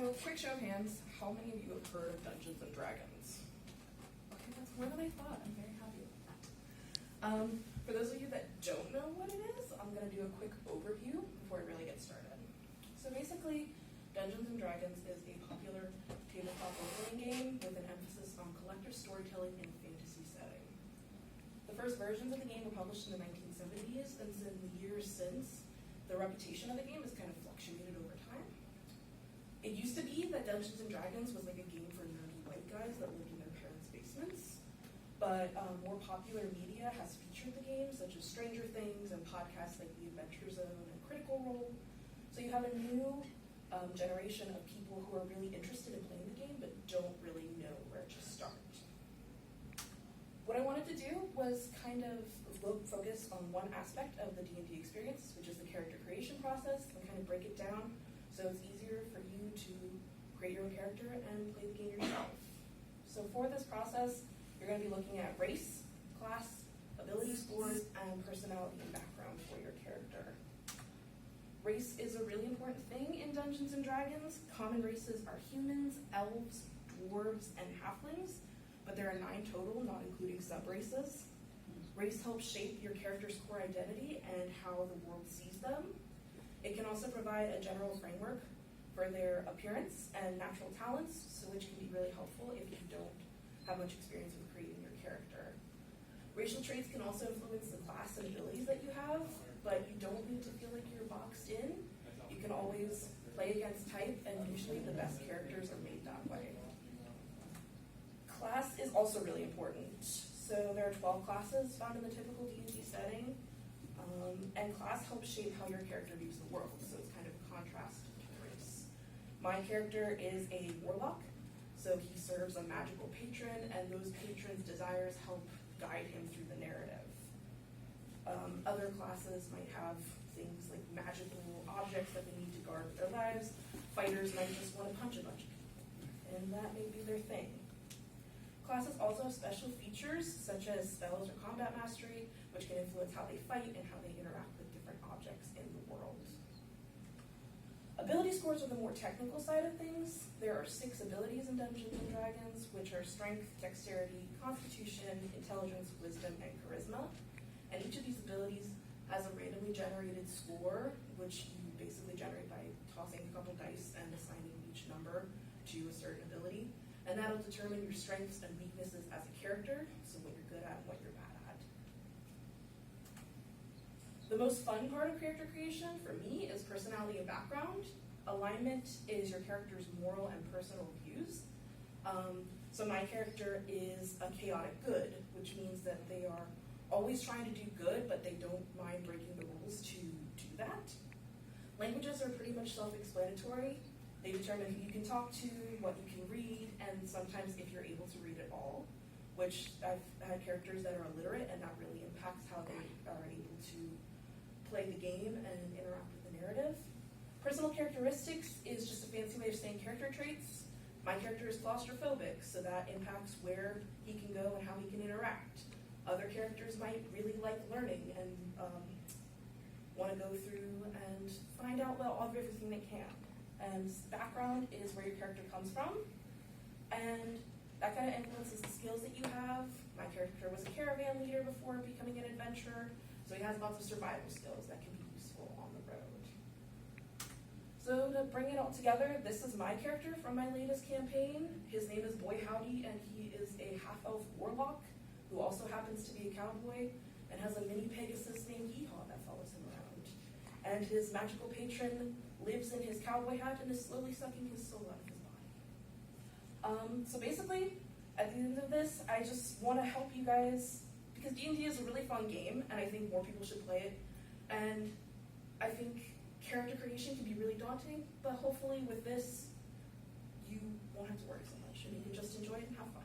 So, quick show of hands, how many of you have heard of Dungeons and Dragons? Okay, that's more than I thought. I'm very happy with that. For those of you that don't know what it is, I'm going to do a quick overview before I really get started. So basically, Dungeons and Dragons is a popular tabletop role-playing game with an emphasis on collective storytelling in a fantasy setting. The first versions of the game were published in the 1970s, and in the years since, the reputation of the game has kind of fluctuated over time. It used to be that Dungeons and Dragons was like a game for nerdy white guys that lived in their parents' basements, but more popular media has featured the game, such as Stranger Things and podcasts like The Adventure Zone and Critical Role. So you have a new generation of people who are really interested in playing the game but don't really know where to start. What I wanted to do was kind of focus on one aspect of the D&D experience, which is the character creation process, and kind of break it down so it's easier for you to create your own character and play the game yourself. So for this process, you're going to be looking at race, class, ability scores, and personality and background for your character. Race is a really important thing in Dungeons and Dragons. Common races are humans, elves, dwarves, and halflings, but there are 9 total, not including subraces. Race helps shape your character's core identity and how the world sees them. It can also provide a general framework for their appearance and natural talents, so which can be really helpful if you don't have much experience with creating your character. Racial traits can also influence the class and abilities that you have, but you don't need to feel like you're boxed in. You can always play against type, and usually the best characters are made that way. Class is also really important. So there are 12 classes found in the typical D&D setting, and class helps shape how your character views the world, so it's kind of a contrast to race. My character is a warlock, so he serves a magical patron, and those patrons' desires help guide him through the narrative. Other classes might have things like magical objects that they need to guard with their lives. Fighters might just want to punch a bunch of people, and that may be their thing. Classes also have special features, such as spells or combat mastery, which can influence how they fight and how they interact with different objects in the world. Ability scores are the more technical side of things. There are 6 abilities in Dungeons and Dragons, which are strength, dexterity, constitution, intelligence, wisdom, and charisma. And each of these abilities has a randomly generated score, which you basically generate by tossing a couple dice and assigning each number to a certain ability. And that'll determine your strengths and weaknesses as a character, so what you're good at and what you're bad at. The most fun part of character creation for me is personality and background. Alignment is your character's moral and personal views. So my character is a chaotic good, which means that they are always trying to do good, but they don't mind breaking the rules to do that. Languages are pretty much self-explanatory. They determine who you can talk to, what you can read, and sometimes if you're able to read at all, which I've had characters that are illiterate, and that really impacts how they are able to play the game and interact with the narrative. Personal characteristics is just a fancy way of saying character traits. My character is claustrophobic, so that impacts where he can go and how he can interact. Other characters might really like learning and want to go through and find out of everything they can. And background is where your character comes from, and that kind of influences the skills that you have. My character was a caravan leader before becoming an adventurer, so he has lots of survival skills that can be useful on the road. So to bring it all together, this is my character from my latest campaign. His name is Boy Howdy, and he is a half-elf warlock who also happens to be a cowboy and has a mini Pegasus named Yeehaw that follows him around. And his magical patron lives in his cowboy hat and is slowly sucking his soul out of his body. So basically, at the end of this, I just want to help you guys, because D&D is a really fun game, and I think more people should play it. And I think character creation can be really daunting, but hopefully with this, you won't have to worry so much, and you can just enjoy it and have fun.